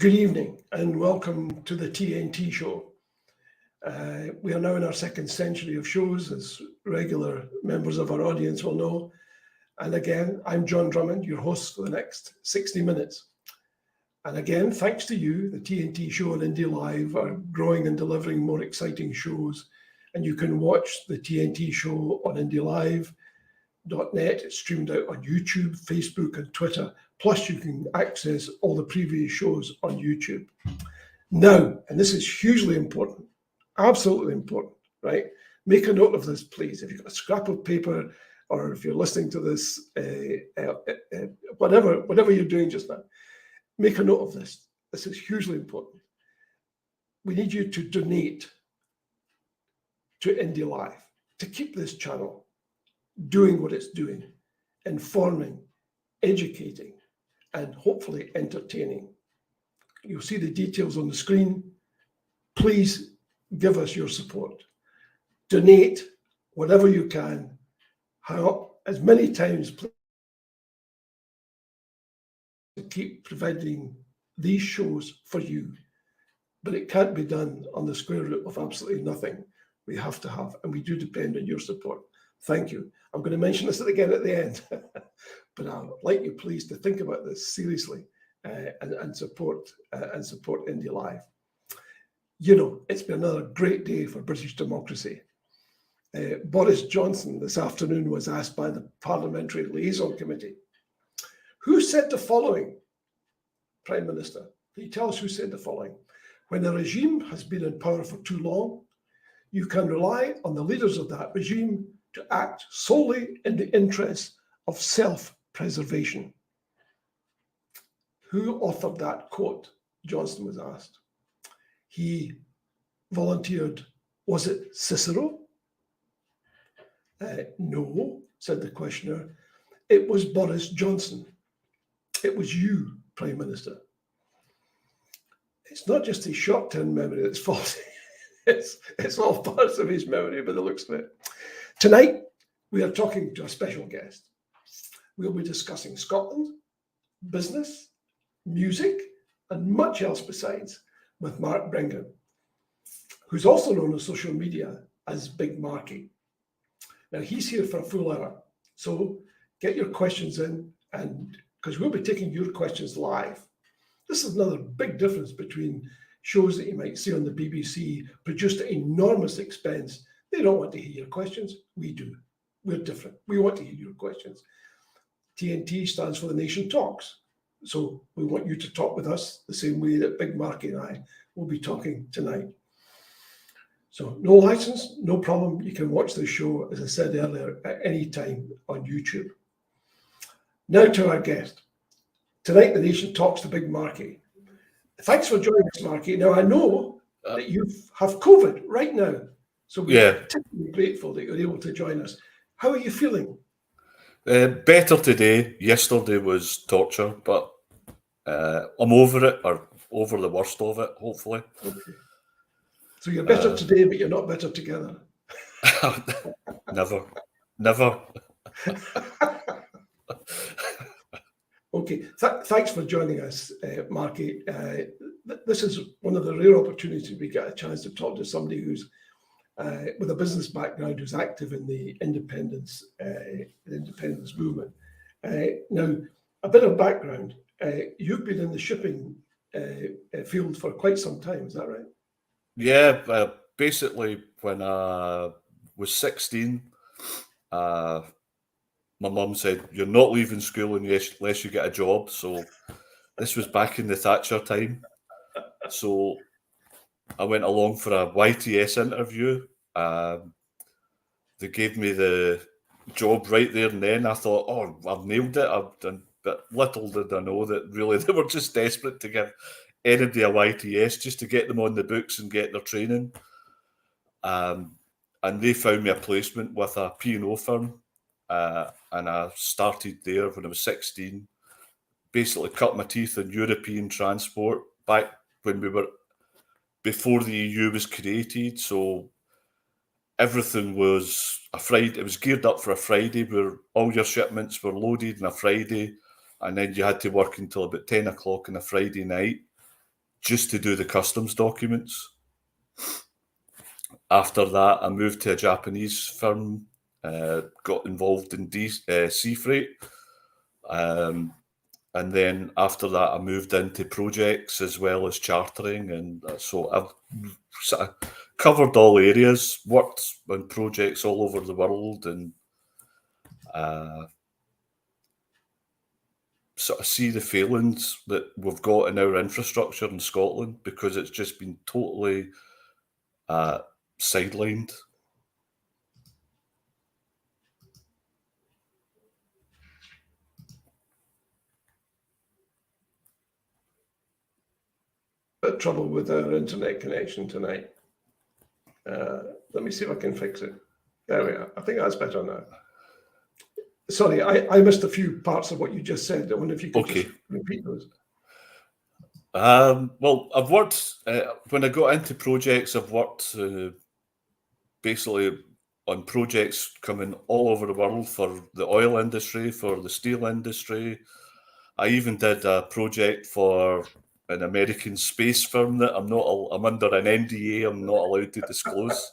Good evening and welcome to the TNT Show. We are now in our second century of shows, as regular members of our audience will know. And again, I'm John Drummond, your host for the next 60 minutes. And again, thanks to you, the TNT Show and Indy Live are growing and delivering more exciting shows. And you can watch the TNT Show on indylive.net. It's streamed out on YouTube, Facebook, and Twitter. Plus, you can access all the previous shows on YouTube. Now, and this is hugely important, absolutely important, right? Make a note of this, please. If you've got a scrap of paper, or if you're listening to this, whatever you're doing just now, make a note of this. This is hugely important. We need you to donate to Indy Live to keep this channel doing what it's doing, informing, educating, and hopefully entertaining. You'll see the details on the screen. Please give us your support. Donate whatever you can, as many times, please, to keep providing these shows for you. But it can't be done on the square root of absolutely nothing. We have to have, and we do depend on your support. Thank you. I'm going to mention this again at the end, but I'd like you please to think about this seriously and support Indy Live. You know, it's been another great day for British democracy. Boris Johnson this afternoon was asked by the Parliamentary Liaison Committee, who said the following, Prime Minister? Can you tell us who said the following? When a regime has been in power for too long, you can rely on the leaders of that regime to act solely in the interests of self-preservation. Who authored that quote? Johnson was asked. He volunteered, was it Cicero? No, said the questioner. It was Boris Johnson. It was you, Prime Minister. It's not just his short-term memory that's faulty. It's all parts of his memory by the looks of it. Tonight, we are talking to a special guest. We'll be discussing Scotland, business, music, and much else besides with Mark Breingan, who's also known on social media as Big Marky. Now, he's here for a full hour, so get your questions in, and because we'll be taking your questions live. This is another big difference between shows that you might see on the BBC, produced at enormous expense. They don't want to hear your questions. We do. We're different. We want to hear your questions. TNT stands for The Nation Talks. So we want you to talk with us the same way that Big Marky and I will be talking tonight. So no license, no problem. You can watch the show, as I said earlier, at any time on YouTube. Now to our guest. Tonight, The Nation talks to Big Marky. Thanks for joining us, Marky. Now, I know that you have COVID right now. So we're particularly grateful that you're able to join us. How are you feeling? Better today. Yesterday was torture, but I'm over it, or over the worst of it, hopefully. Okay. So you're better today, but you're not better together. Never. Okay, thanks for joining us, Marky. This is one of the rare opportunities we get a chance to talk to somebody who's with a business background, who's active in the independence movement. Now, a bit of background. You've been in the shipping field for quite some time, is that right? Yeah, basically when I was 16, my mum said, you're not leaving school unless you get a job. So this was back in the Thatcher time. So I went along for a YTS interview. They gave me the job right there and then. I thought, oh, I've nailed it. I've done, but little did I know that really they were just desperate to give anybody a YTS just to get them on the books and get their training. And they found me a placement with a P&O firm. And I started there when I was 16. Basically cut my teeth in European transport back when we were, before the EU was created. So everything was a Friday. It was geared up for a Friday where all your shipments were loaded on a Friday. And then you had to work until about 10 o'clock on a Friday night. just to do the customs documents. After that, I moved to a Japanese firm, got involved in sea freight. And then after that, I moved into projects as well as chartering. And so I've sort of covered all areas, worked on projects all over the world, and sort of see the failings that we've got in our infrastructure in Scotland, because it's just been totally sidelined. Bit of trouble with our internet connection tonight. Let me see if I can fix it. There we are. I think that's better now. Sorry, I missed a few parts of what you just said. I wonder if you could just repeat those. Well, I've worked, when I got into projects, I've worked basically on projects coming all over the world for the oil industry, for the steel industry. I even did a project for an American space firm that I'm under an NDA. I'm not allowed to disclose.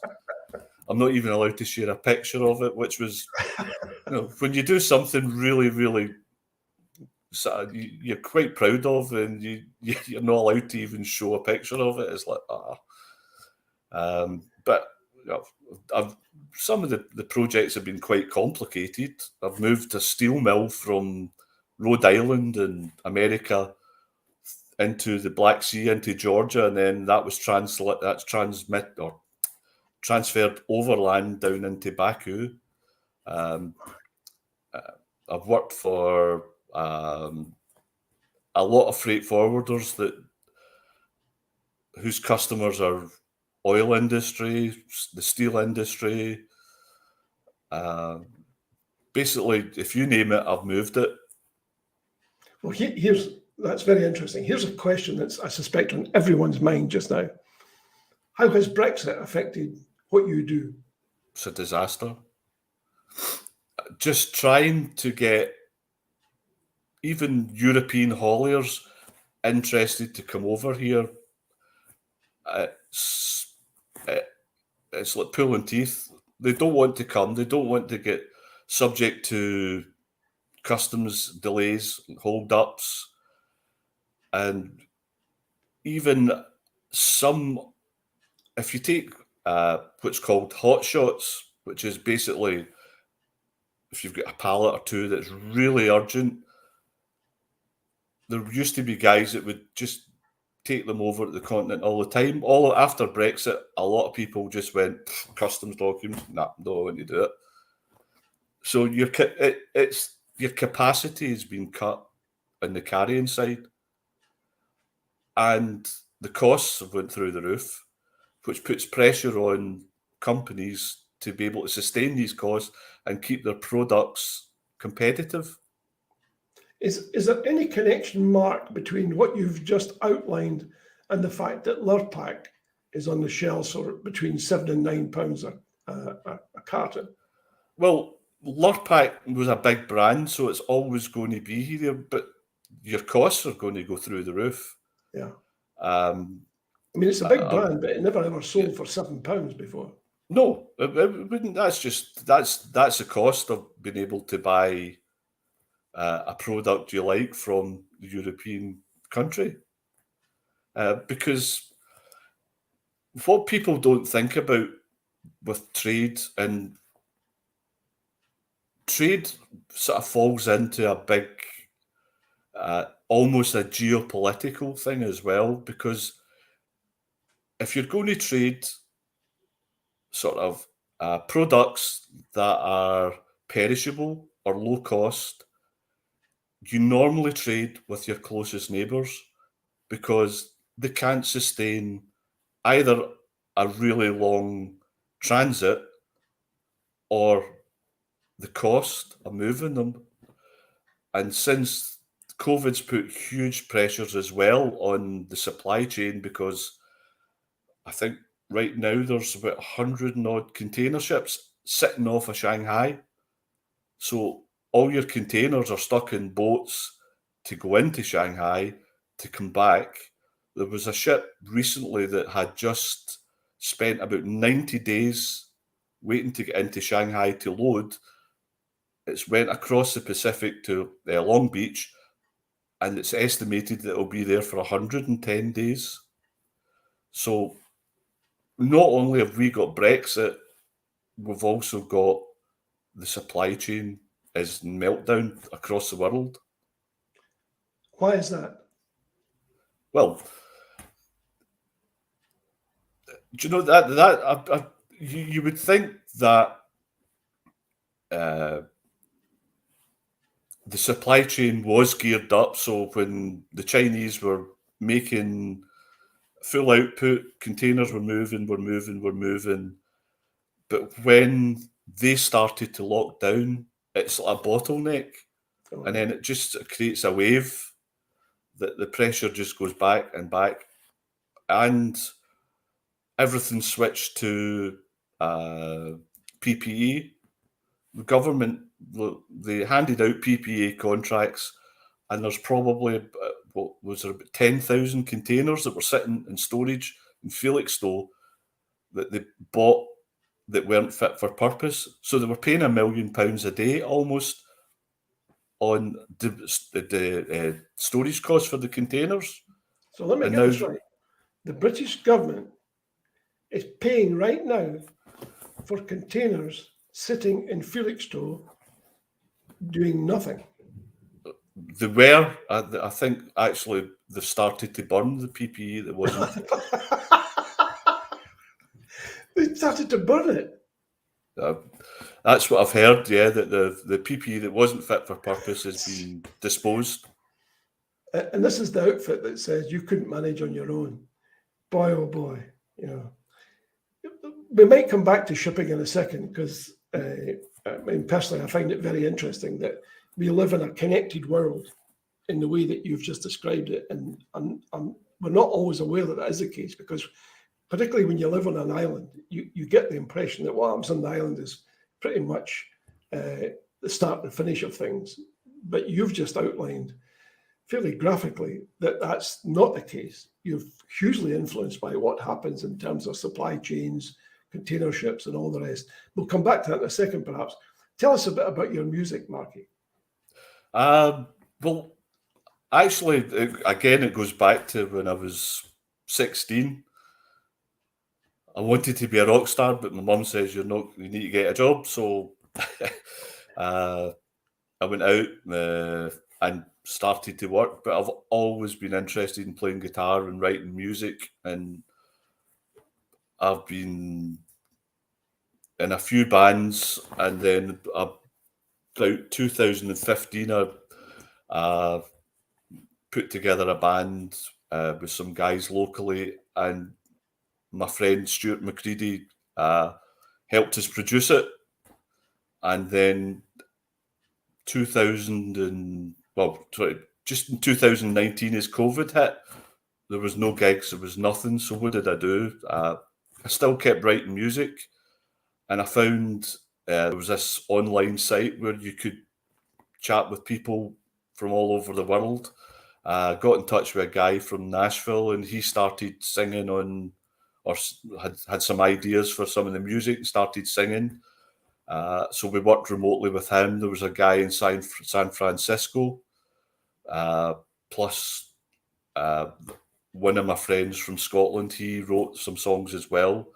I'm not even allowed to share a picture of it, which was, when you do something really, really you're quite proud of, and you're not allowed to even show a picture of it. It's like, but some of the projects have been quite complicated. I've moved a steel mill from Rhode Island in America into the Black Sea into Georgia, and then that was transferred overland down into Baku. I've worked for a lot of freight forwarders whose customers are oil industry, the steel industry. Basically, if you name it, I've moved it. Well, that's very interesting. Here's a question that's, I suspect, on everyone's mind just now. How has Brexit affected what you do? It's a disaster. Just trying to get even European hauliers interested to come over here, it's like pulling teeth. They don't want to come. They don't want to get subject to customs delays, hold-ups, and even some, if you take what's called hot shots, which is basically if you've got a pallet or two that's really urgent, there used to be guys that would just take them over to the continent all the time. All after Brexit, a lot of people just went, customs documents, nah, don't want to do it. So your capacity has been cut on the carrying side, and the costs have went through the roof, which puts pressure on companies to be able to sustain these costs and keep their products competitive. Is there any connection, Mark, between what you've just outlined and the fact that Lurpak is on the shelves for between £7 and £9 a carton? Well, Lurpak was a big brand, so it's always going to be here, but your costs are going to go through the roof. Yeah. I mean, it's a big brand, but it never ever sold for £7 before. No, it wouldn't. That's the cost of being able to buy a product you like from the European country. Because what people don't think about with trade, and trade sort of falls into a big, almost a geopolitical thing as well, because if you're going to trade sort of products that are perishable or low cost, you normally trade with your closest neighbours, because they can't sustain either a really long transit or the cost of moving them. And since COVID's put huge pressures as well on the supply chain, because I think right now there's about 100 and odd container ships sitting off of Shanghai. So all your containers are stuck in boats to go into Shanghai, to come back. There was a ship recently that had just spent about 90 days waiting to get into Shanghai to load. It's went across the Pacific to Long Beach, and it's estimated that it'll be there for 110 days. So not only have we got Brexit, we've also got the supply chain is meltdown across the world. Why is that? Well, do you know that you would think that the supply chain was geared up, so when the Chinese were making full output, containers were moving. But when they started to lock down, it's like a bottleneck, and then it just creates a wave that the pressure just goes back, and everything switched to PPE. The government, they handed out PPE contracts, and there's probably was there about 10,000 containers that were sitting in storage in Felixstowe that they bought that weren't fit for purpose. So they were paying £1 million a day almost on the storage costs for the containers. So let me get this right. The British government is paying right now for containers sitting in Felixstowe doing nothing. They were, I think, actually, they've started to burn the PPE that wasn't. They started to burn it. That's what I've heard, yeah, that the PPE that wasn't fit for purpose has been disposed. And this is the outfit that says you couldn't manage on your own. Boy, oh boy, you know. We might come back to shipping in a second because, I mean, personally, I find it very interesting that we live in a connected world in the way that you've just described it. And we're not always aware that is the case because particularly when you live on an island, you get the impression that what happens on the island is pretty much the start and finish of things. But you've just outlined fairly graphically that that's not the case. You're hugely influenced by what happens in terms of supply chains, container ships, and all the rest. We'll come back to that in a second, perhaps. Tell us a bit about your music, Marky. Well, actually, again, it goes back to when I was 16. I wanted to be a rock star, but my mum says you need to get a job. So I went out and started to work. But I've always been interested in playing guitar and writing music, and I've been in a few bands, and then about 2015, I put together a band with some guys locally, and my friend Stuart McCready helped us produce it. And then just in 2019, as COVID hit, there was no gigs, there was nothing. So what did I do? I still kept writing music, and I found there was this online site where you could chat with people from all over the world. Got in touch with a guy from Nashville, and he started singing on, or had some ideas for some of the music, and started singing. So we worked remotely with him. There was a guy in San Francisco, plus one of my friends from Scotland. He wrote some songs as well.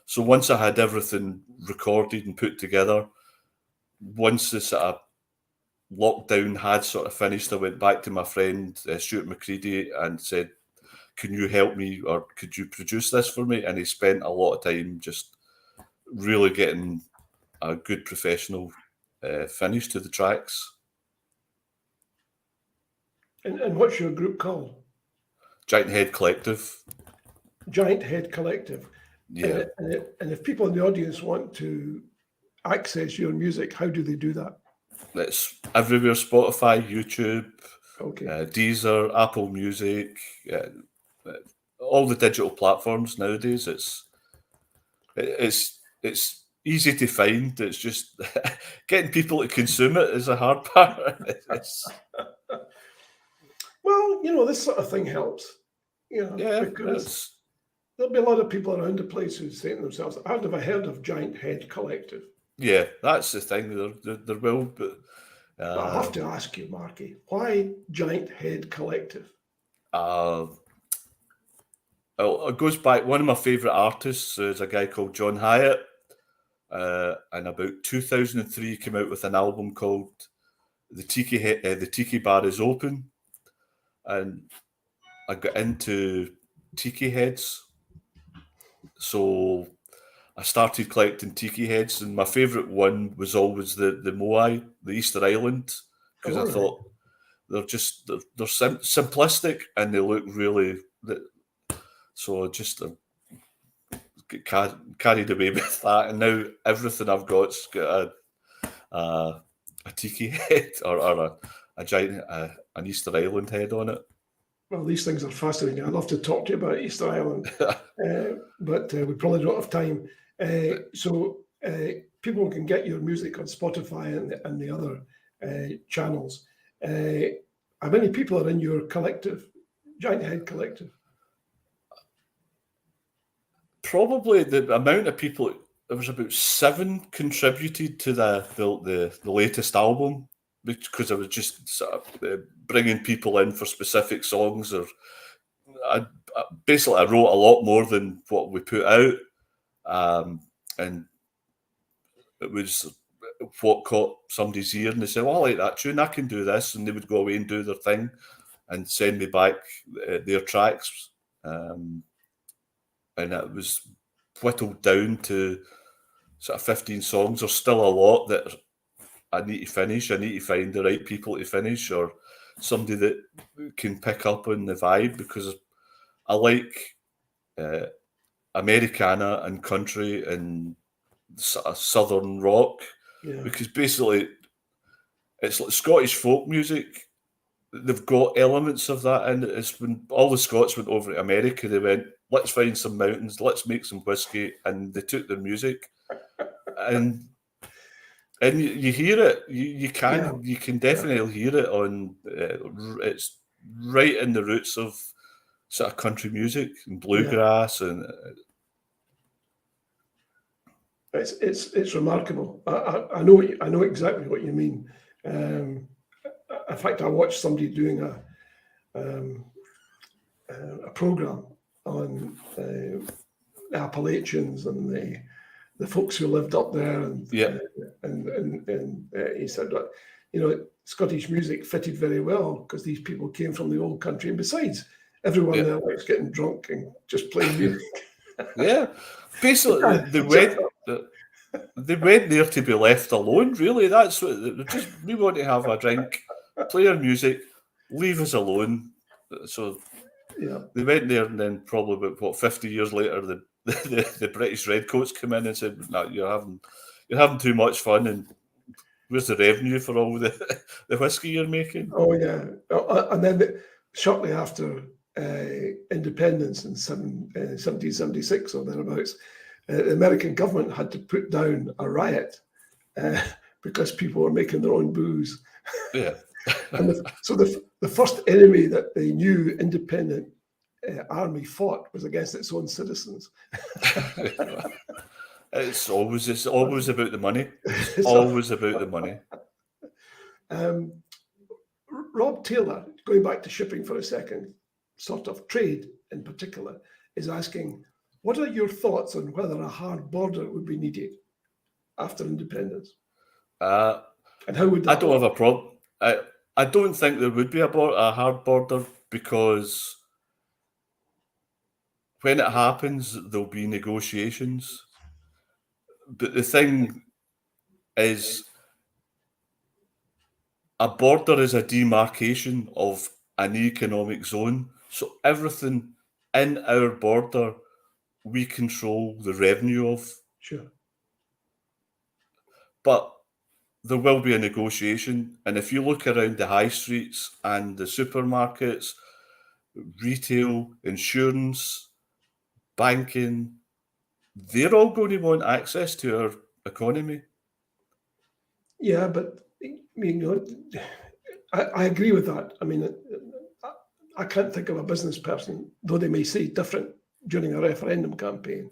So once I had everything recorded and put together, once the sort of lockdown had sort of finished, I went back to my friend Stuart McCready and said, can you help me, or could you produce this for me? And he spent a lot of time just really getting a good professional finish to the tracks. And what's your group called? Giant Head Collective. Giant Head Collective. Yeah. And if people in the audience want to access your music, how do they do that? It's everywhere: Spotify, YouTube, okay. Deezer, Apple Music, all the digital platforms nowadays. It's easy to find. It's just getting people to consume it is a hard part. Well, you know, this sort of thing helps. Because there'll be a lot of people around the place who say to themselves, I've never heard of Giant Head Collective. Yeah, that's the thing. There will, but I have to ask you, Marky, why Giant Head Collective? It goes back. One of my favourite artists is a guy called John Hyatt, and about 2003 came out with an album called The Tiki Bar Is Open, and I got into tiki heads, so I started collecting tiki heads, and my favourite one was always the Moai, the Easter Island, because I thought they're simplistic and they look really. So I just get carried away with that, and now everything I've got's got a tiki head or a giant an Easter Island head on it. Well, these things are fascinating. I'd love to talk to you about Easter Island, but we probably don't have time. So people can get your music on Spotify and the other channels. How many people are in your collective, Giant Head Collective? Probably the amount of people. There was about 7 contributed to the latest album, because I was just sort of bringing people in for specific songs, or I wrote a lot more than what we put out, and it was what caught somebody's ear, and they said, "Oh, I like that tune, I can do this," and they would go away and do their thing and send me back their tracks, and it was whittled down to sort of 15 songs. There's still a lot that I need to finish. I need to find the right people to finish, or somebody that can pick up on the vibe, because I like Americana and country and sort of southern rock, because basically it's like Scottish folk music. They've got elements of that, and it's when all the Scots went over to America, they went, let's find some mountains, let's make some whiskey, and they took their music, and you hear it. You can definitely hear it on. It's right in the roots of sort of country music and bluegrass, and it's remarkable. I know exactly what you mean. In fact, I watched somebody doing a program on the Appalachians and the folks who lived up there, and he said that Scottish music fitted very well because these people came from the old country, and besides, everyone there likes getting drunk and just playing music. Basically, they went there to be left alone. Really, that's what we want to have a drink, play our music, leave us alone. So they went there, and then probably about 50 years later, the British Redcoats come in and said, "No, you're having too much fun, and where's the revenue for all the whiskey you're making?" Oh yeah, and then shortly after independence in 1776 or thereabouts, the American government had to put down a riot because people were making their own booze. And so the first enemy that the new independent army fought was against its own citizens. It's always about the money. It's always about the money. Rob Taylor, going back to shipping for a second, sort of trade in particular, is asking, what are your thoughts on whether a hard border would be needed after independence? And how would that I don't have a problem. I don't think there would be a hard border, because when it happens, there'll be negotiations. But the thing is, a border is a demarcation of an economic zone. So everything in our border, we control the revenue of. Sure. But there will be a negotiation. And if you look around the high streets and the supermarkets, retail, insurance, banking, they're all going to want access to our economy. Yeah, but I agree with that. I mean, I can't think of a business person, though they may say different during a referendum campaign,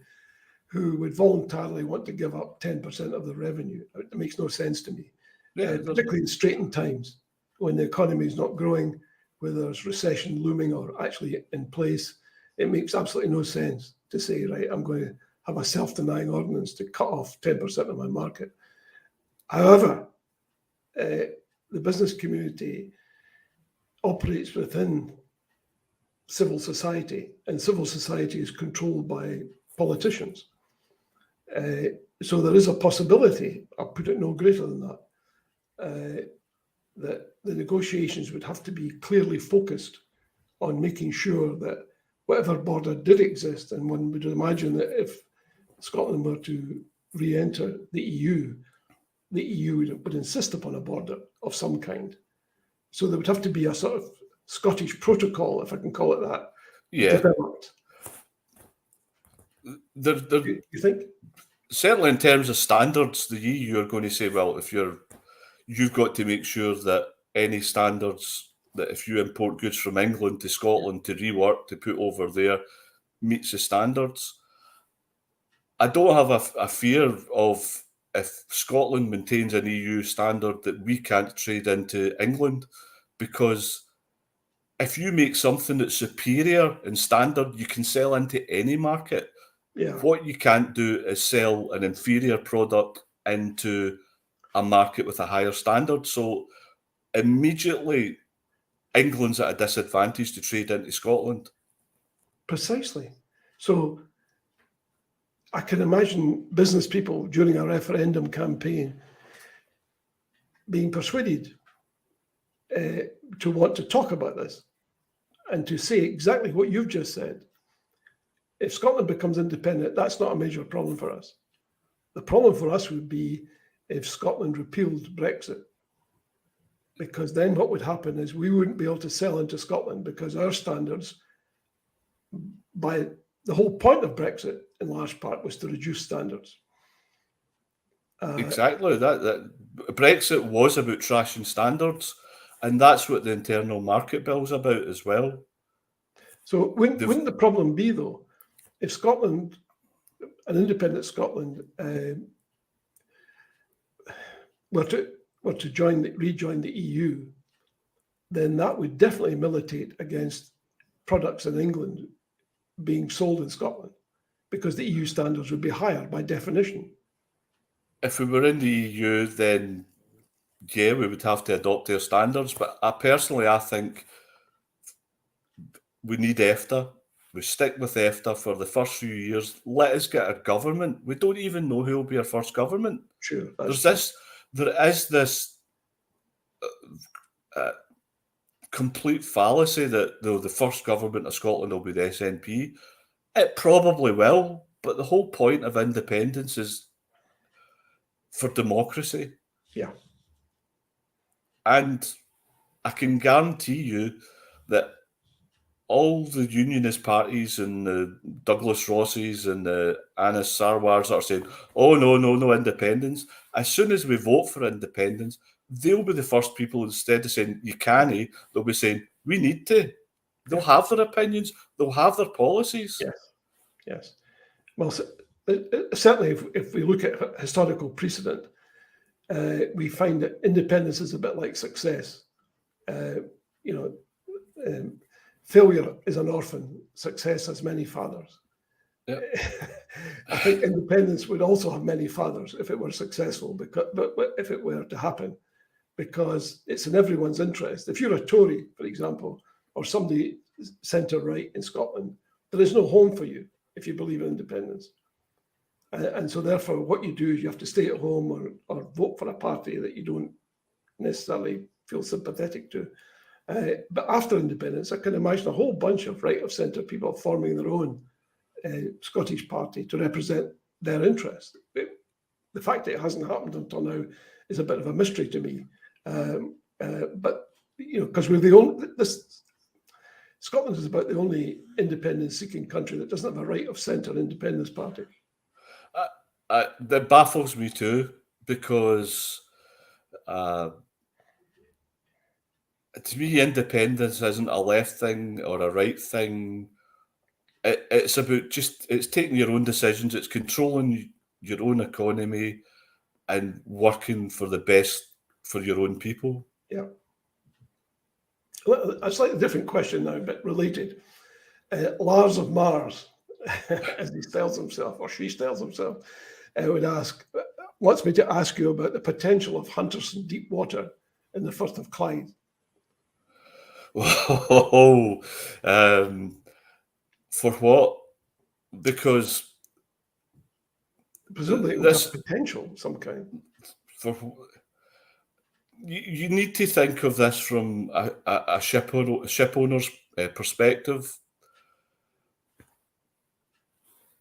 who would voluntarily want to give up 10% of the revenue. It makes no sense to me, particularly in straitened times when the economy is not growing, where there's recession looming or actually in place. It makes absolutely no sense to say, right, I'm going to have a self-denying ordinance to cut off 10% of my market. However, the business community operates within civil society, and civil society is controlled by politicians. So there is a possibility, I'll put it no greater than that, that the negotiations would have to be clearly focused on making sure that whatever border did exist, and one would imagine that if Scotland were to re-enter the EU would insist upon a border of some kind. So there would have to be a sort of Scottish protocol, if I can call it that, developed. You think? Certainly in terms of standards, the EU are going to say, well, if you've got to make sure that any standards that if you import goods from England to Scotland to rework, to put over there, meets the standards. I don't have a fear of if Scotland maintains an EU standard that we can't trade into England, because if you make something that's superior in standard, you can sell into any market. Yeah. What you can't do is sell an inferior product into a market with a higher standard. So immediately, England's at a disadvantage to trade into Scotland. Precisely. So I can imagine business people during a referendum campaign being persuaded to want to talk about this and to say exactly what you've just said. If Scotland becomes independent, that's not a major problem for us. The problem for us would be if Scotland repealed Brexit, because then what would happen is we wouldn't be able to sell into Scotland because our standards, by the whole point of Brexit in large part was to reduce standards. Exactly. That Brexit was about trashing standards, and that's what the internal market bill's about as well. So wouldn't the problem be, though, if Scotland, an independent Scotland, were to rejoin the EU, then that would definitely militate against products in England being sold in Scotland, because the EU standards would be higher by definition. If we were in the EU, then yeah, we would have to adopt their standards. But I think we need EFTA. We stick with EFTA for the first few years. Let us get a government. We don't even know who will be our first government. Sure. There is this complete fallacy that the first government of Scotland will be the SNP. It probably will, but the whole point of independence is for democracy. Yeah. And I can guarantee you that all the unionist parties and the Douglas Rosses and the Anis Sarwars are saying, oh, no independence. As soon as we vote for independence, they'll be the first people, instead of saying, you can't, they'll be saying, we need to. They'll have their opinions. They'll have their policies. Yes. Well, certainly if we look at historical precedent, we find that independence is a bit like success. Failure is an orphan. Success has many fathers. Yep. I think independence would also have many fathers if it were successful, but if it were to happen, because it's in everyone's interest. If you're a Tory, for example, or somebody centre-right in Scotland, there is no home for you if you believe in independence. And so therefore, what you do is you have to stay at home or vote for a party that you don't necessarily feel sympathetic to. But after independence, I can imagine a whole bunch of right of centre people forming their own Scottish party to represent their interest. The fact that it hasn't happened until now is a bit of a mystery to me. But because we're the only, Scotland is about the only independence-seeking country that doesn't have a right of centre independence party. That baffles me too, because to me, independence isn't a left thing or a right thing. It's about it's taking your own decisions. It's controlling your own economy and working for the best for your own people. Yeah. Well, a slightly different question now, but related. Lars of Mars, as he styles himself, or she styles himself, wants me to ask you about the potential of Hunterston deep water in the Firth of Clyde. Oh, for what? Because Presumably it would have potential of some kind. You need to think of this from a ship owner's perspective.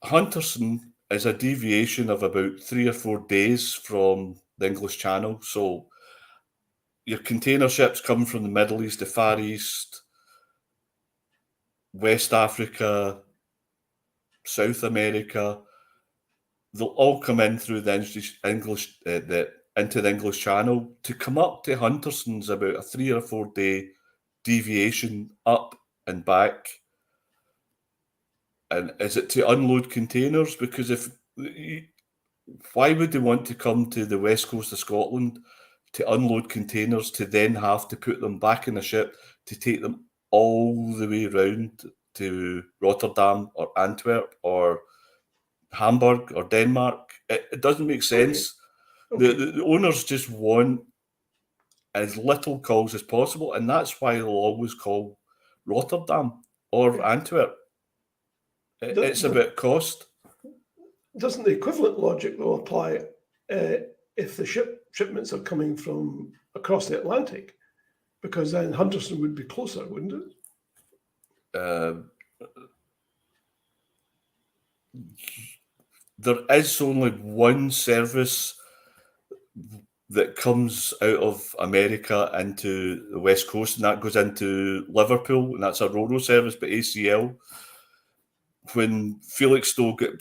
Hunterston is a deviation of about 3 or 4 days from the English Channel. So your container ships come from the Middle East, the Far East, West Africa, South America. They'll all come in through the English into the English Channel. To come up to Hunterston's about a 3 or 4 day deviation up and back. And is it to unload containers? Because why would they want to come to the west coast of Scotland to unload containers to then have to put them back in a ship to take them all the way round to Rotterdam or Antwerp or Hamburg or Denmark? It doesn't make sense. Okay. The owners just want as little calls as possible, and that's why they'll always call Rotterdam or Antwerp. It's about cost. Doesn't the equivalent logic, though, apply if the shipments are coming from across the Atlantic? Because then Hunterston would be closer, wouldn't it? There is only one service that comes out of America into the West Coast, and that goes into Liverpool, and that's a Ro-Ro service, but ACL. When Felixstowe got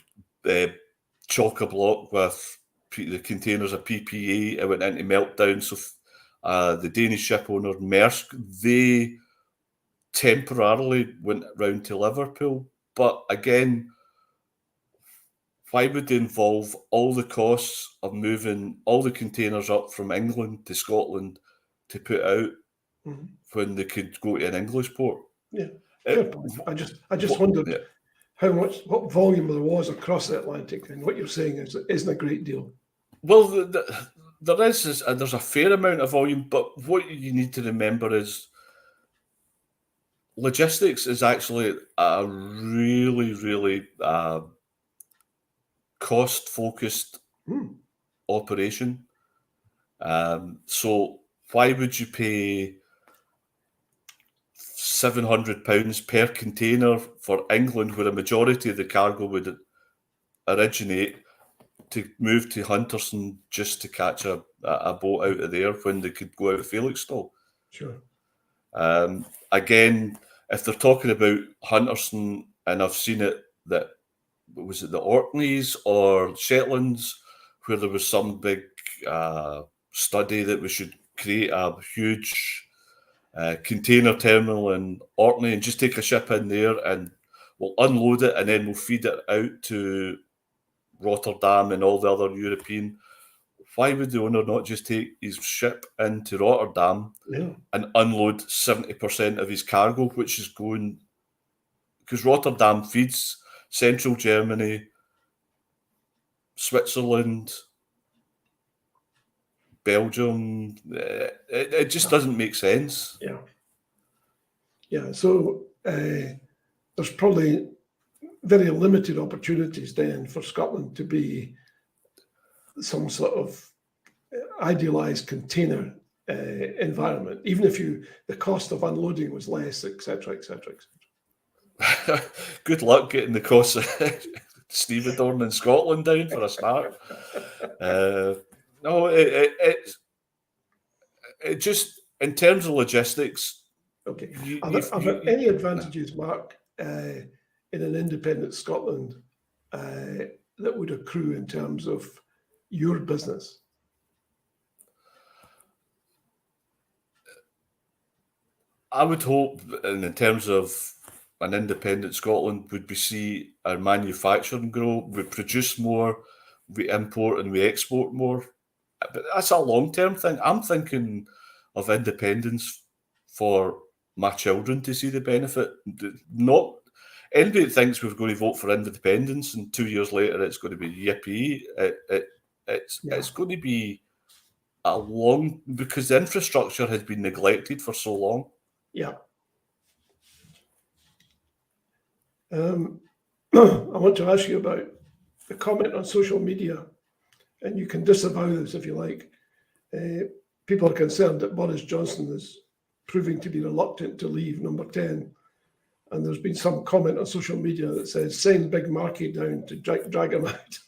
chock-a-block with the containers of PPE, it went into meltdown. So the Danish ship owner, Maersk, they temporarily went round to Liverpool. But again, why would they involve all the costs of moving all the containers up from England to Scotland to put out when they could go to an English port? Yeah, good point. I just wondered what volume there was across the Atlantic, and what you're saying isn't a great deal. Well, there's a fair amount of volume, but what you need to remember is logistics is actually a really, really cost-focused operation. So why would you pay £700 per container for England, where a majority of the cargo would originate, to move to Hunterston just to catch a boat out of there when they could go out of Felixstowe? Sure. Again, if they're talking about Hunterston, and I've seen it, that was it the Orkneys or Shetlands, where there was some big study that we should create a huge container terminal in Orkney and just take a ship in there and we'll unload it and then we'll feed it out to Rotterdam and all the other European. Why would the owner not just take his ship into Rotterdam and unload 70% of his cargo, which is going, because Rotterdam feeds central Germany, Switzerland, Belgium. It just doesn't make sense. Yeah. So there's probably very limited opportunities then for Scotland to be some sort of idealized container environment, even if the cost of unloading was less, etc., etc., etc. Good luck getting the cost of stevedore in Scotland down for a start. No, it just, in terms of logistics. Okay. Are there any advantages, Mark, in an independent Scotland that would accrue in terms of your business? I would hope, and in terms of an independent Scotland, would we see our manufacturing grow, we produce more, we import and we export more. But that's a long-term thing. I'm thinking of independence for my children to see the benefit. Not anybody that thinks we're going to vote for independence and 2 years later it's going to be yippee. It's going to be a long, because the infrastructure has been neglected for so long. Yeah. I want to ask you about the comment on social media, and you can disavow this if you like. People are concerned that Boris Johnson is proving to be reluctant to leave Number 10. And there's been some comment on social media that says, send Big Marky down to drag him out.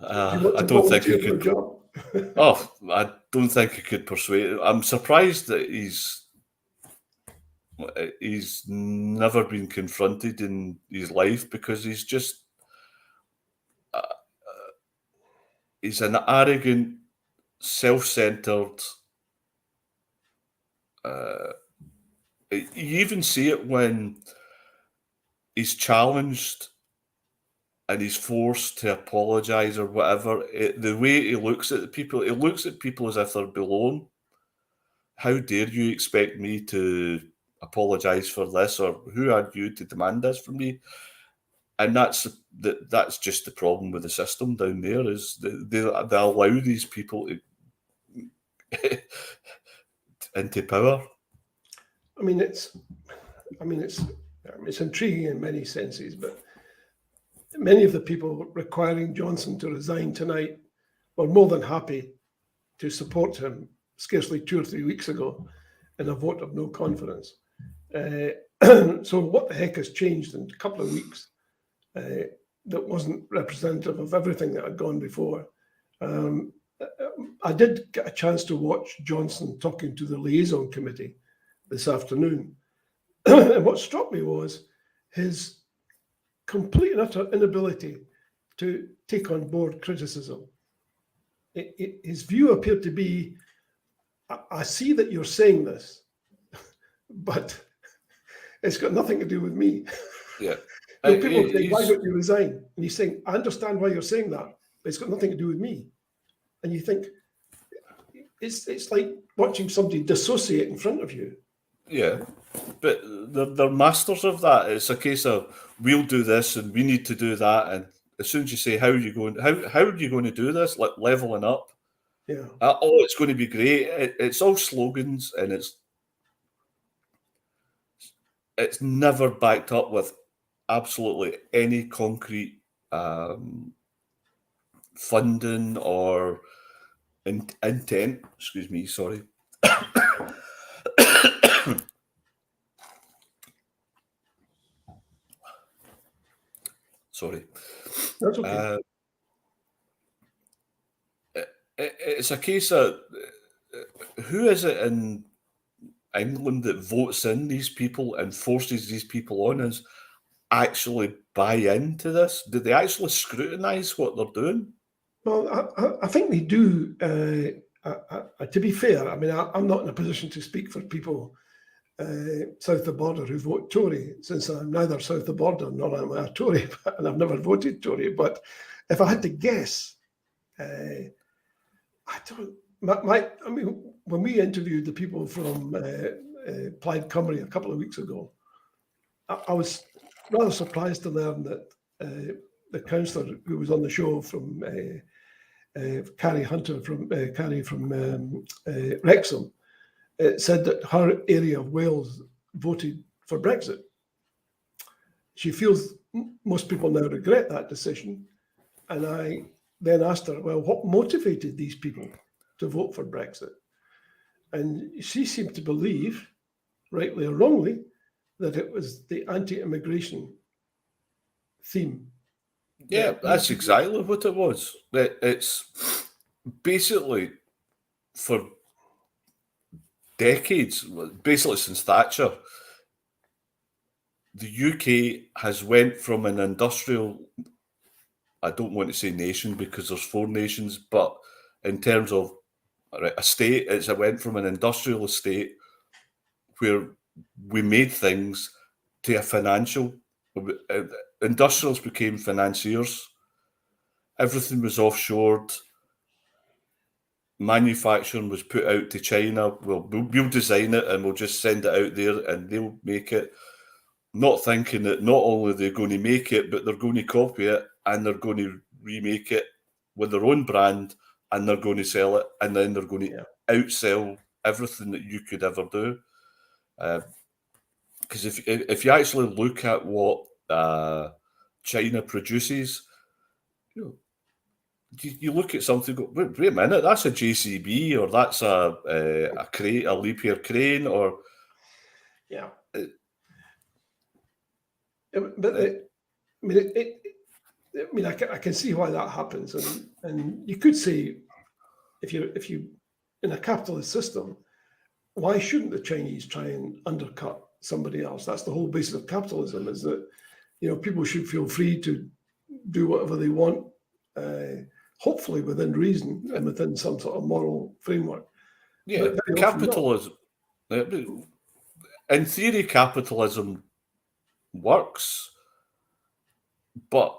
I don't think he could. I don't think he could persuade. I'm surprised that he's never been confronted in his life, because he's just he's an arrogant, self-centered. You even see it when he's challenged and he's forced to apologise or whatever. The way he looks at people, as if they're below him. How dare you expect me to apologise for this, or who are you to demand this from me? And that's just the problem with the system down there, is they allow these people into power. It's intriguing in many senses, but many of the people requiring Johnson to resign tonight were more than happy to support him scarcely 2 or 3 weeks ago in a vote of no confidence. So what the heck has changed in a couple of weeks that wasn't representative of everything that had gone before? I did get a chance to watch Johnson talking to the liaison committee this afternoon. And what struck me was his complete and utter inability to take on board criticism. His view appeared to be, I see that you're saying this, but it's got nothing to do with me. Yeah. People say, why don't you resign? And he's saying, I understand why you're saying that, but it's got nothing to do with me. And you think, it's like watching somebody dissociate in front of you. Yeah, but they're masters of that. It's a case of, we'll do this and we need to do that. And as soon as you say, how are you going to do this? Like leveling up. Yeah. It's going to be great. It's all slogans, and it's never backed up with absolutely any concrete funding or intent. Excuse me, sorry. Sorry. That's okay. It's a case of, who is it in England that votes in these people and forces these people on us actually buy into this? Do they actually scrutinise what they're doing? Well, I think they do. To be fair, I'm not in a position to speak for people south of the border who vote Tory, since I'm neither south of the border nor am I a Tory, and I've never voted Tory. But if I had to guess, I don't. When we interviewed the people from Plaid Cymru a couple of weeks ago, I was rather surprised to learn that the councillor who was on the show from Carrie Hunter from Wrexham said that her area of Wales voted for Brexit. She feels most people now regret that decision. And I then asked her, well, what motivated these people to vote for Brexit? And she seemed to believe, rightly or wrongly, that it was the anti-immigration theme. Yeah, that's exactly what it was. It's basically for decades, basically since Thatcher, the UK has went from an industrial, I don't want to say nation because there's 4 nations, but in terms of estate. It went from an industrial estate where we made things to a financial. Industrials became financiers. Everything was offshored. Manufacturing was put out to China. We'll design it and we'll just send it out there and they'll make it. Not thinking that not only they're going to make it, but they're going to copy it and they're going to remake it with their own brand and they're going to sell it and then they're going to outsell everything that you could ever do. Because if you actually look at what China produces, you look at something, go, wait a minute, that's a JCB or that's a crane, a leap year crane, or I can see why that happens, and you could say, if you in a capitalist system, why shouldn't the Chinese try and undercut somebody else? That's the whole basis of capitalism, is that people should feel free to do whatever they want, hopefully within reason and within some sort of moral framework. Yeah, capitalism. In theory, capitalism works, but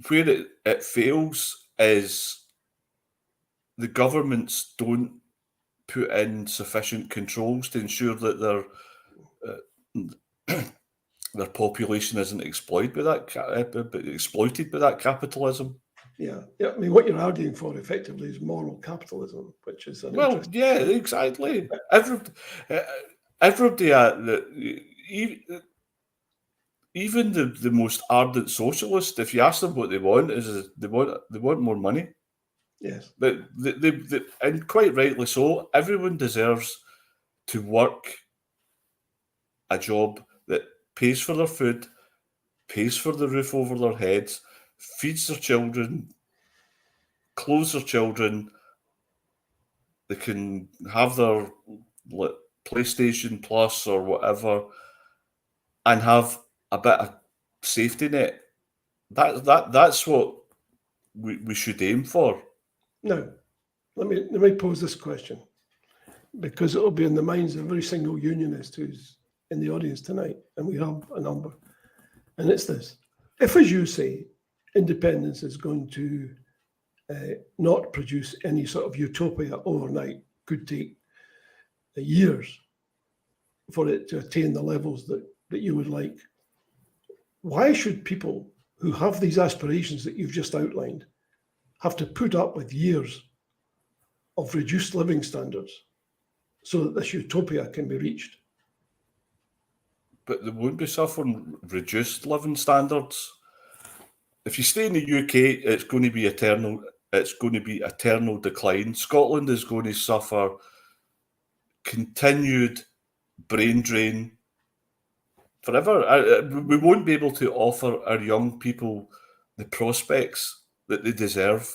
where it fails is the governments don't put in sufficient controls to ensure that their population isn't exploited by that capitalism. Yeah. I mean, what you're arguing for effectively is moral capitalism, which is exactly. Everybody, even the most ardent socialist, if you ask them what they want, is they want more money. Yes. But they and quite rightly so. Everyone deserves to work a job that pays for their food, pays for the roof over their heads, feeds their children, clothes their children. They can have their PlayStation Plus or whatever, and have a bit of safety net. That's what we should aim for. Now, let me pose this question, because it'll be in the minds of every single unionist who's in the audience tonight, and we have a number. And it's this: if, as you say, independence is going to not produce any sort of utopia overnight, could take years for it to attain the levels that you would like, why should people who have these aspirations that you've just outlined have to put up with years of reduced living standards so that this utopia can be reached? But they won't be suffering reduced living standards. If you stay in the UK, it's going to be eternal. It's going to be eternal decline. Scotland is going to suffer continued brain drain forever. We won't be able to offer our young people the prospects that they deserve.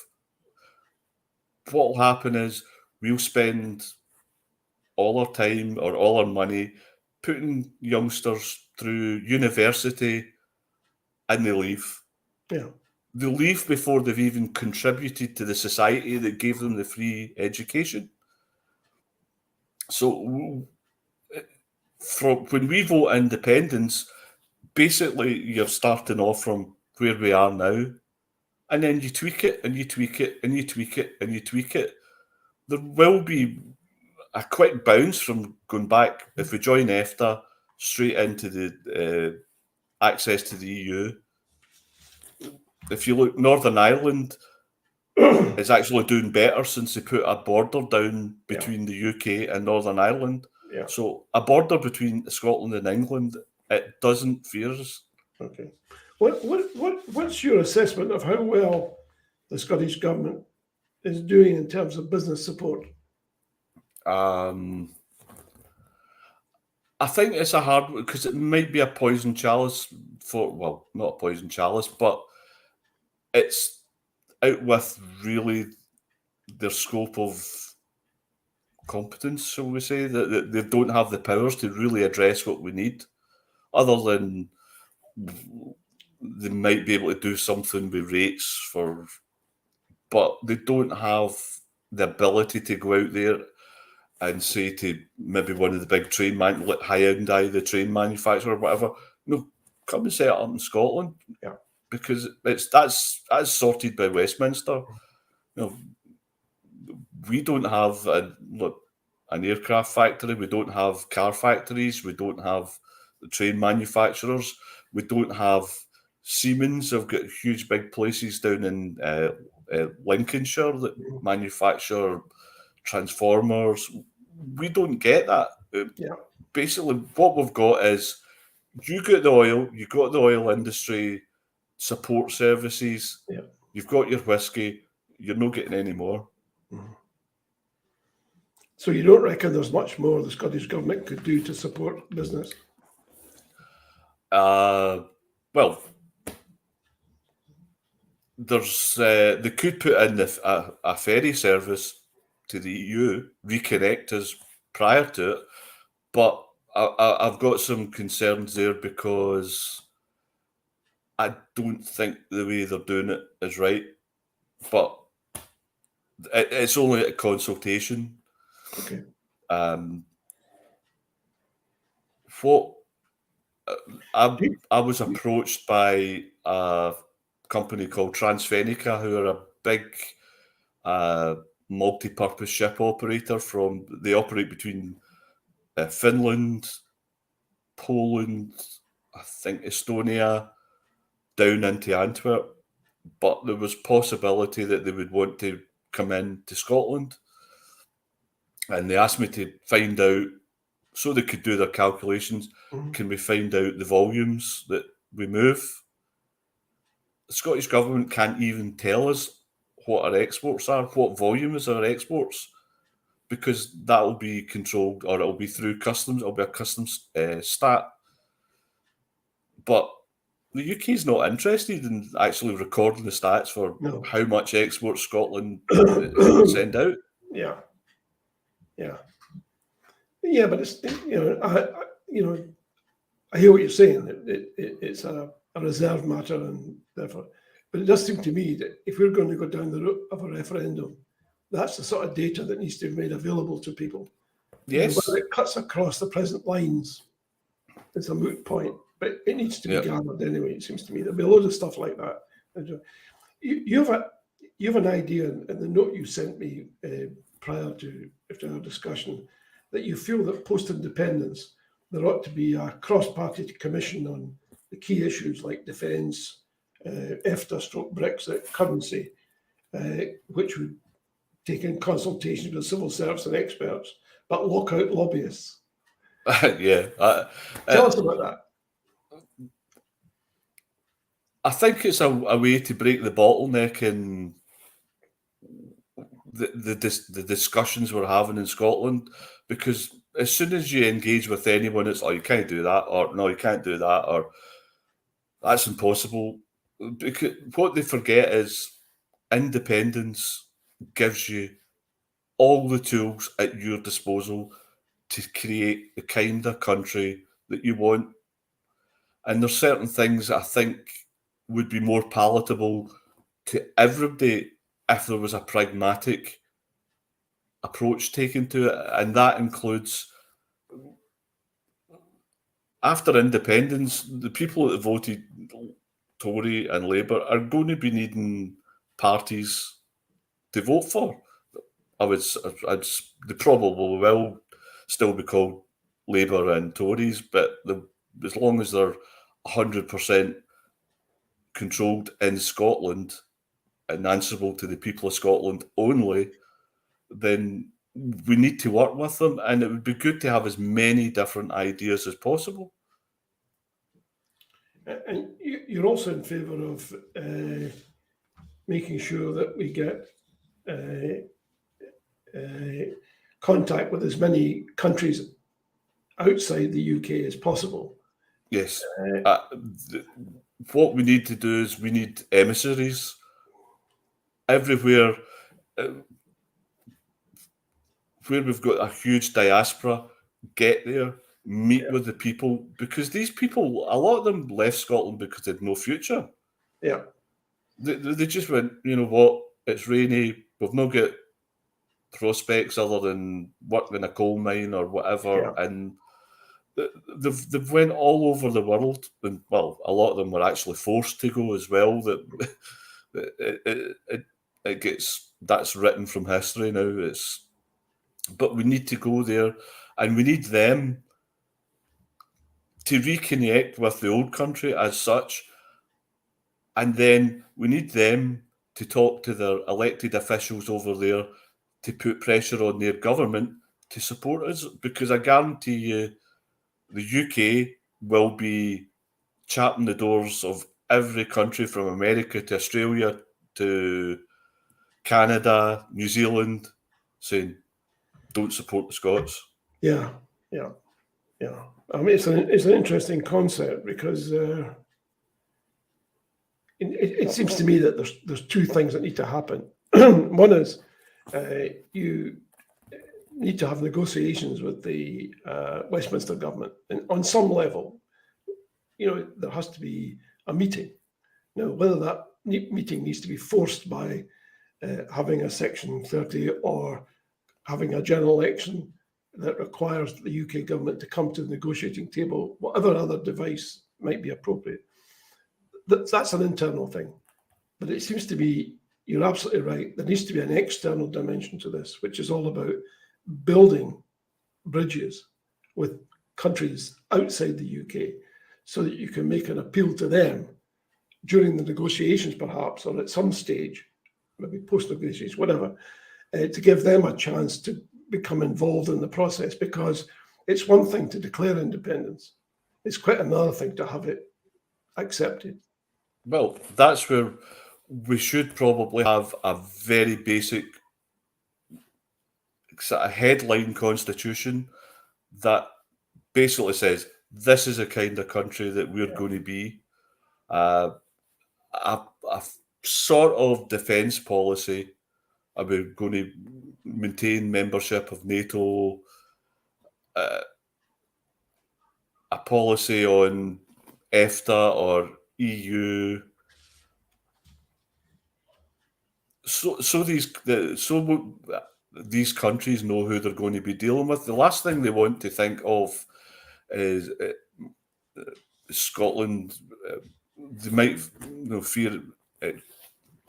What will happen is we'll spend all our time or all our money putting youngsters through university, and they leave. Yeah. They leave before they've even contributed to the society that gave them the free education. So from when we vote independence, basically you're starting off from where we are now, and then you tweak it and you tweak it and you tweak it and you tweak it. There will be a quick bounce from going back, if we join EFTA, straight into the access to the EU. If you look, Northern Ireland is actually doing better since they put a border down between the UK and Northern Ireland. Yeah. So a border between Scotland and England, it doesn't fear us. Okay. What's your assessment of how well the Scottish government is doing in terms of business support? I think it's a hard one because it might be a poison chalice not a poison chalice, but it's out with really their scope of competence, shall we say, that they don't have the powers to really address what we need, other than they might be able to do something with rates but they don't have the ability to go out there and say to maybe one of the big like Hyundai, the train manufacturer, or whatever, come and set it up in Scotland. Yeah. Because that's sorted by Westminster. We don't have an aircraft factory. We don't have car factories. We don't have the train manufacturers. We don't have Siemens. Have got huge big places down in Lincolnshire that manufacture transformers. We don't get that. Basically, what we've got is you got the oil. You got the oil industry support services. Yeah. You've got your whiskey. You're not getting any more. Mm-hmm. So you don't reckon there's much more the Scottish Government could do to support business? Well, there's they could put in a ferry service to the EU, reconnect us prior to it, but I've got some concerns there because I don't think the way they're doing it is right. But it's only a consultation. Okay. What I was approached by a company called Transfenica, who are a big multi-purpose ship operator. They operate between Finland, Poland, I think Estonia, down into Antwerp. But there was possibility that they would want to come in to Scotland, and they asked me to find out, so they could do their calculations. Mm-hmm. Can we find out the volumes that we move? The Scottish Government can't even tell us what our exports are, what volume is our exports, because that will be controlled, or it'll be through customs. It'll be a customs stat. But the UK is not interested in actually recording the stats for how much export Scotland send out. Yeah. But it's I hear what you're saying. It's a reserve matter, and therefore, but it does seem to me that if we're going to go down the route of a referendum, that's the sort of data that needs to be made available to people. Yes, whether it cuts across the present lines, it's a moot point. But it needs to be gathered anyway. It seems to me there'll be a load of stuff like that. You have an idea in the note you sent me prior to our discussion that you feel that post-independence there ought to be a cross-party commission on the key issues like defence, EFTA/Brexit, currency, which would take in consultations with civil servants and experts, but lock out lobbyists. Tell us about that. I think it's a way to break the bottleneck in the discussions we're having in Scotland, because as soon as you engage with anyone, it's you can't do that, or no, you can't do that, or that's impossible. Because what they forget is independence gives you all the tools at your disposal to create the kind of country that you want. And there's certain things I think would be more palatable to everybody if there was a pragmatic approach taken to it. And that includes, after independence, the people that voted Tory and Labour are going to be needing parties to vote for. They probably will still be called Labour and Tories, but as long as they're 100% controlled in Scotland and answerable to the people of Scotland only, then we need to work with them, and it would be good to have as many different ideas as possible. And you're also in favour of making sure that we get contact with as many countries outside the UK as possible. Yes. What we need to do is we need emissaries everywhere where we've got a huge diaspora. Get there, meet with the people, because these people, a lot of them left Scotland because they had no future. Yeah. They just went, you know what, it's rainy, we've not got prospects other than working in a coal mine or whatever, Yeah. and they've went all over the world, and well, a lot of them were actually forced to go as well. That it gets, that's written from history now. But we need to go there, and we need them to reconnect with the old country as such, and then we need them to talk to their elected officials over there to put pressure on their government to support us, because I guarantee you the UK will be chapping the doors of every country from America to Australia to Canada, New Zealand, saying, don't support the Scots. Yeah. I mean, it's an interesting concept because it seems to me that there's two things that need to happen. One is you need to have negotiations with the Westminster government, and on some level, there has to be a meeting. Now, whether that meeting needs to be forced by having a Section 30 or having a general election that requires the UK government to come to the negotiating table, whatever other device might be appropriate, that's an internal thing. But it seems to be, you're absolutely right, there needs to be an external dimension to this, which is all about building bridges with countries outside the UK so that you can make an appeal to them during the negotiations, perhaps, or at some stage, maybe post-negotiations, whatever, to give them a chance to become involved in the process, because it's one thing to declare independence. It's quite another thing to have it accepted. Well, that's where we should probably have a very basic sort of headline constitution that basically says this is the kind of country that we're going to be. A sort of defence policy. Are we going to maintain membership of NATO? A policy on EFTA or EU. So these countries know who they're going to be dealing with. The last thing they want to think of is Scotland. They might fear it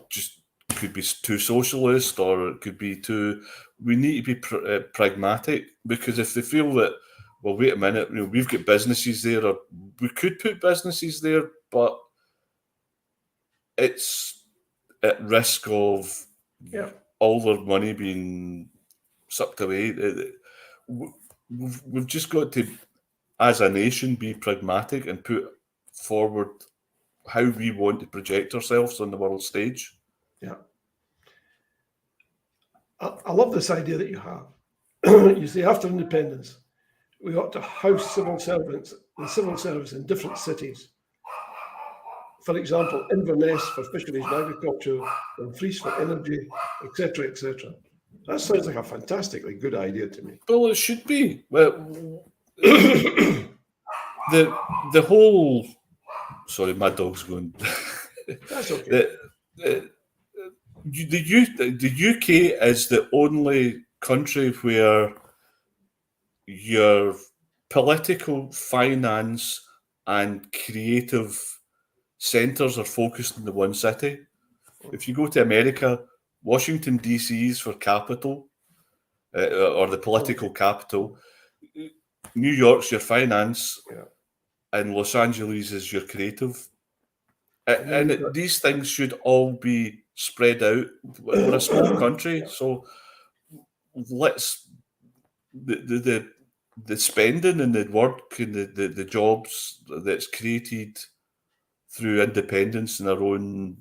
just could be too socialist, or it could be too. We need to be pragmatic, because if they feel that, well, wait a minute, we've got businesses there, or we could put businesses there, but it's at risk of all their money being sucked away. We've just got to, as a nation, be pragmatic and put forward how we want to project ourselves on the world stage. Yeah. I love this idea that you have. You say after independence, we ought to house the civil service in different cities. For example, Inverness for fisheries and agriculture, and Fries for energy, etc., etc. That sounds like a fantastically good idea to me. Well, it should be. Well, the whole. Sorry, my dog's going. That's okay. The UK is the only country where your political, finance, and creative centres are focused in the one city. If you go to America, Washington DC is for capital, or the political capital. New York's your finance, and Los Angeles is your creative. And these things should all be spread out. We're a small country, so let's the spending and the work and the jobs that's created through independence in our own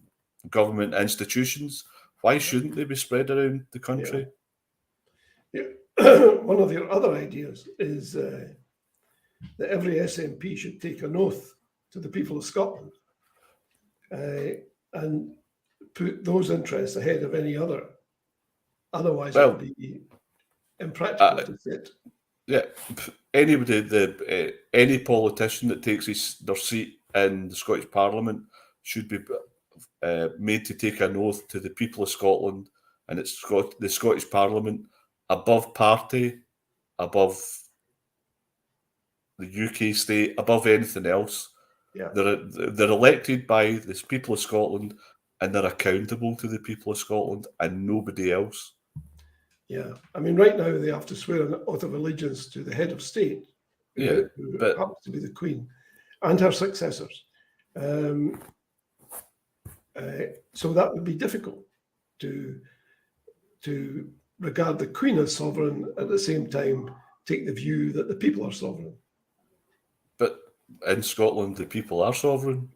government institutions, why shouldn't they be spread around the country? Yeah. One of your other ideas is that every SNP should take an oath to the people of Scotland and put those interests ahead of any other. Otherwise, it would be impractical to sit. Yeah, anybody, any politician that takes their seat in the Scottish Parliament should be made to take an oath to the people of Scotland, and it's the Scottish Parliament above party, above the UK state, above anything else. Yeah. They're elected by the people of Scotland, and they're accountable to the people of Scotland and nobody else. Yeah. I mean, right now they have to swear an oath of allegiance to the head of state, who happens to be the Queen, and her successors. So that would be difficult to regard the Queen as sovereign, at the same time take the view that the people are sovereign. But in Scotland, the people are sovereign.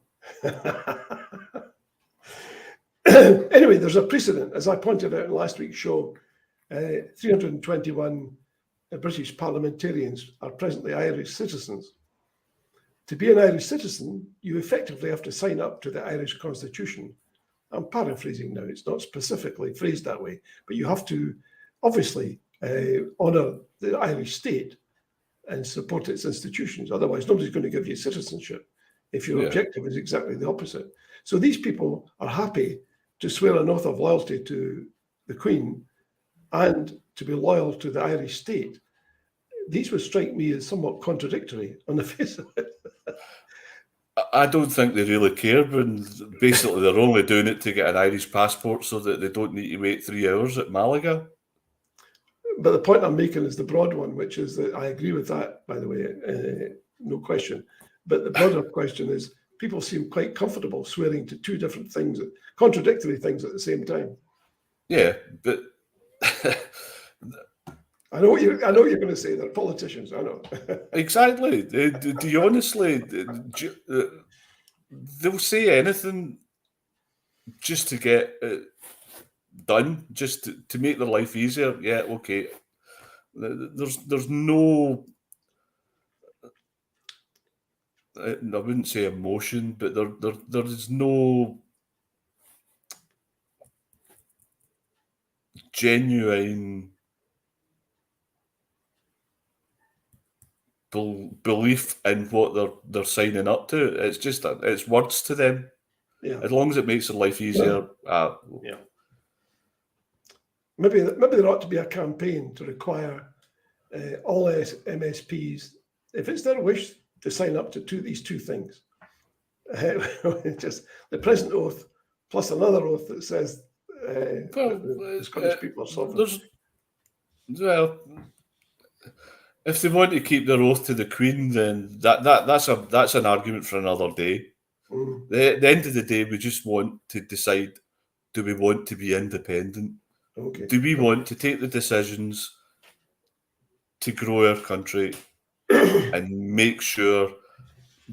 Anyway, there's a precedent, as I pointed out in last week's show. 321 British parliamentarians are presently Irish citizens. To be an Irish citizen, you effectively have to sign up to the Irish Constitution. I'm paraphrasing now, it's not specifically phrased that way, but you have to obviously honour the Irish state and support its institutions. Otherwise, nobody's going to give you citizenship if your objective is exactly the opposite. So these people are happy to swear an oath of loyalty to the Queen and to be loyal to the Irish state. These would strike me as somewhat contradictory on the face of it. I don't think they really care, but basically they're only doing it to get an Irish passport so that they don't need to wait 3 hours at Malaga. But the point I'm making is the broad one, which is that I agree with that, by the way, no question. But the broader question is, people seem quite comfortable swearing to two different things, contradictory things at the same time. Yeah, but I know what you're going to say. They're politicians. I know. Exactly. Do you honestly? They'll say anything just to get it done, just to make their life easier. Yeah, okay. There's no. I wouldn't say emotion, but there is no genuine belief in what they're signing up to. It's just it's words to them. Yeah. As long as it makes their life easier. Yeah. Maybe there ought to be a campaign to require all MSPs, if it's their wish, to sign up to these two things. Just the present oath plus another oath that says the Scottish people are sovereign. If they want to keep their oath to the Queen, then that's an argument for another day. At the end of the day, we just want to decide: do we want to be independent? Okay. Do we want to take the decisions to grow our country and make sure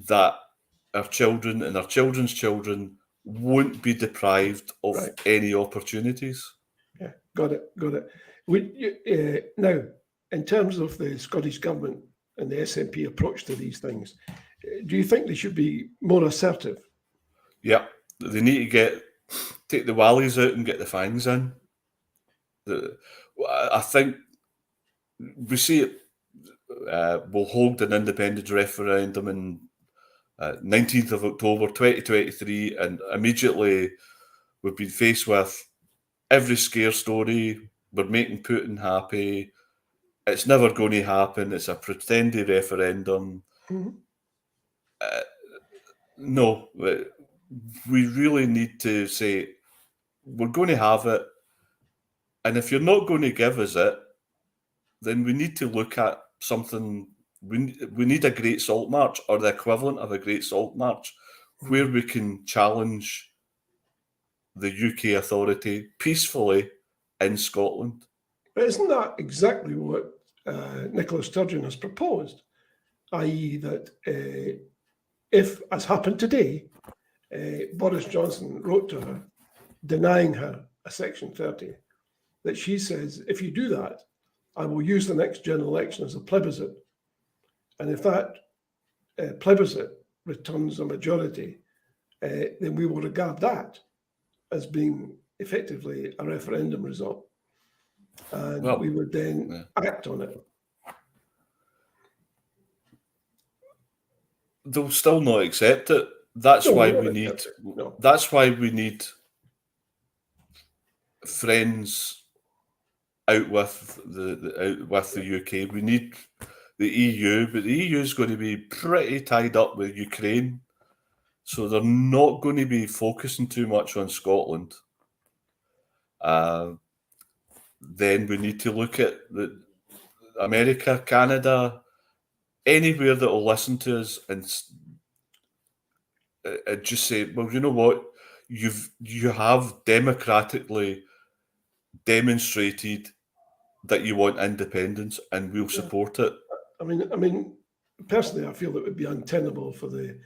that our children and our children's children won't be deprived of any opportunities? Yeah, got it. Now, in terms of the Scottish Government and the SNP approach to these things, do you think they should be more assertive? Yeah, they need to take the wallies out and get the fangs in. I think we see it. We'll hold an independence referendum in 19th of October 2023, and immediately we've been faced with every scare story. We're making Putin happy. It's never going to happen. It's a pretended referendum. Mm-hmm. No, we really need to say we're going to have it. And if you're not going to give us it, then we need to look at something. We need a Great Salt March or the equivalent of a Great Salt March where we can challenge the UK authority peacefully in Scotland. But isn't that exactly what Nicola Sturgeon has proposed? I.e. that if, as happened today, Boris Johnson wrote to her denying her a Section 30, that she says, if you do that, I will use the next general election as a plebiscite. And if that plebiscite returns a majority, then we will regard that as being effectively a referendum result. And we would then act on it. They'll still not accept it. That's why we need friends out with the UK. We need the EU, but the EU is going to be pretty tied up with Ukraine, so they're not going to be focusing too much on Scotland. Then we need to look at America, Canada, anywhere that will listen to us and just say, well, you know what, you have democratically demonstrated that you want independence, and we'll support it. I mean, personally, I feel it would be untenable for the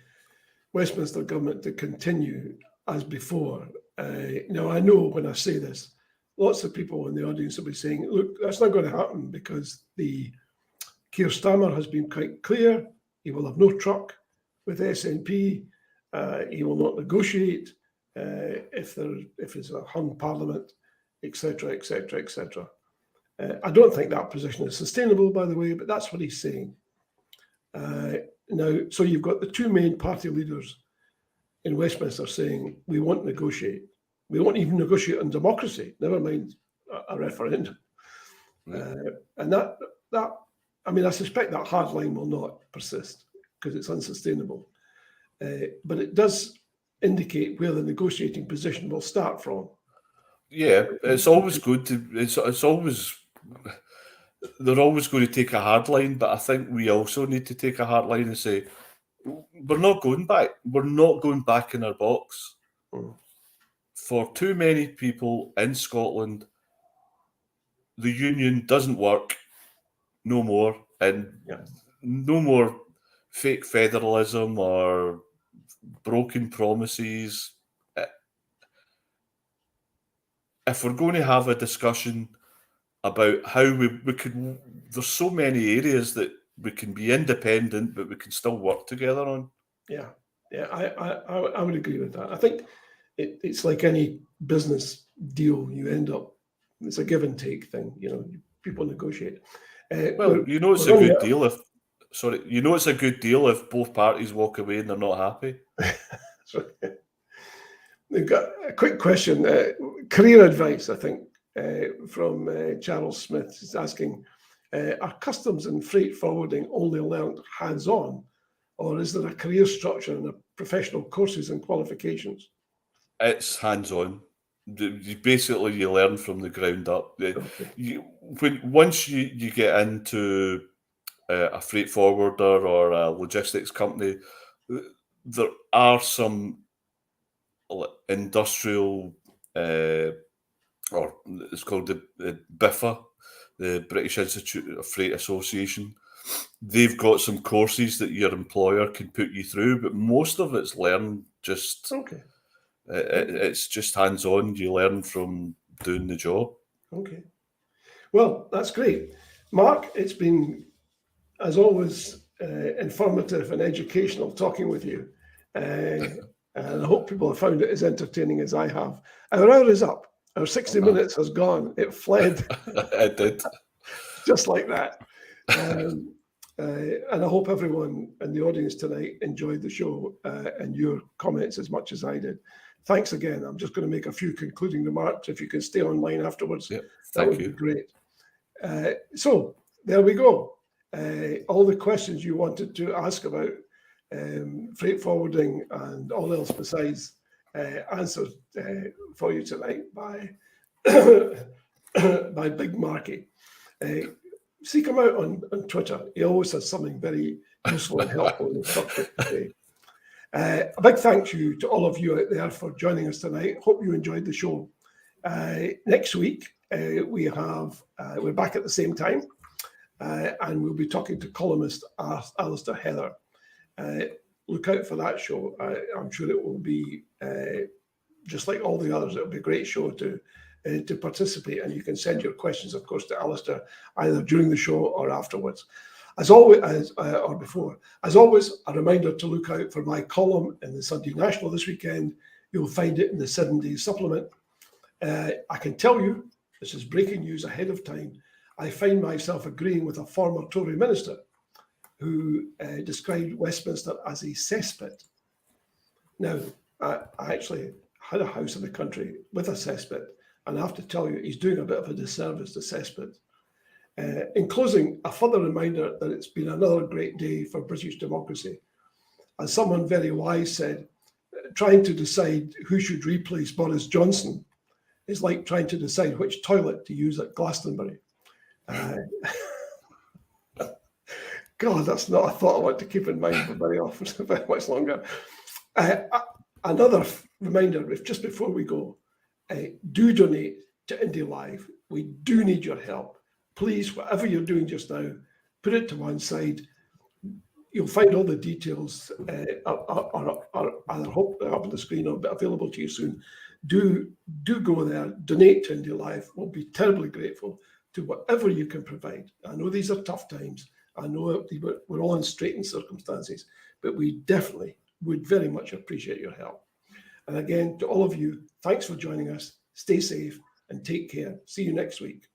Westminster government to continue as before. Now, I know when I say this, lots of people in the audience will be saying, look, that's not going to happen because the Keir Starmer has been quite clear. He will have no truck with SNP. He will not negotiate if it's a hung parliament, etc., etc., etc. I don't think that position is sustainable, by the way, but that's what he's saying. Now, so you've got the two main party leaders in Westminster saying, we won't negotiate. We won't even negotiate on democracy, never mind a referendum. And that, I mean, I suspect that hard line will not persist because it's unsustainable. But it does indicate where the negotiating position will start from. Yeah, it's always good to, it's always, they're always going to take a hard line, but I think we also need to take a hard line and say, we're not going back. We're not going back in our box. For too many people in Scotland, the union doesn't work no more, and no more fake federalism or broken promises. If we're going to have a discussion about how we could, there's so many areas that we can be independent, but we can still work together on. Yeah, I would agree with that. I think it's like any business deal. You end up, it's a give and take thing. You know, people negotiate. Well, you know, it's a good deal if, you know, it's a good deal if both parties walk away and they're not happy. We've got a quick question. Career advice, I think, from Charles Smith. He's asking, are customs and freight forwarding only learned hands-on, or is there a career structure and a professional courses and qualifications? It's hands-on. Basically, you learn from the ground up. Okay. Once you get into a freight forwarder or a logistics company, there are some industrial, or it's called the BIFA, the British Institute of Freight Association. They've got some courses that your employer can put you through, but most of it's learned just. Okay. It's just hands-on. You learn from doing the job. Okay. Well, that's great. Mark, it's been, as always, informative and educational talking with you. And I hope people have found it as entertaining as I have. Our hour is up. Our 60 minutes has gone. It fled. It did. Just like that. And I hope everyone in the audience tonight enjoyed the show and your comments as much as I did. Thanks again. I'm just going to make a few concluding remarks. If you can stay online afterwards, that would be great. So there we go. All the questions you wanted to ask about freight forwarding and all else besides answered for you tonight by by Big Marky. Seek him out on Twitter. He always has something very useful and helpful and instructive to say. A big thank you to all of you out there for joining us tonight. Hope you enjoyed the show. Next week, we're back at the same time, and we'll be talking to columnist Alistair Heather. Look out for that show. I'm sure it will be just like all the others. It'll be a great show to participate, and you can send your questions, of course, to Alistair either during the show or afterwards. As always, or before. As always, a reminder to look out for my column in the Sunday National this weekend. You'll find it in the 7-day supplement. I can tell you, this is breaking news ahead of time, I find myself agreeing with a former Tory minister who described Westminster as a cesspit. Now, I actually had a house in the country with a cesspit, And I have to tell you, he's doing a bit of a disservice to cesspit. In closing, a further reminder that it's been another great day for British democracy. As someone very wise said, trying to decide who should replace Boris Johnson is like trying to decide which toilet to use at Glastonbury. God, that's not a thought I want to keep in mind for very often, very much longer. Another reminder, if just before we go, do donate to Indy Live. We do need your help. Please, whatever you're doing just now, put it to one side. You'll find all the details are either hope up on the screen or available to you soon. Do go there, donate to Indy Live. We'll be terribly grateful to whatever you can provide. I know these are tough times. I know we're all in straitened circumstances, but we definitely would very much appreciate your help. And again, to all of you, thanks for joining us. Stay safe and take care. See you next week.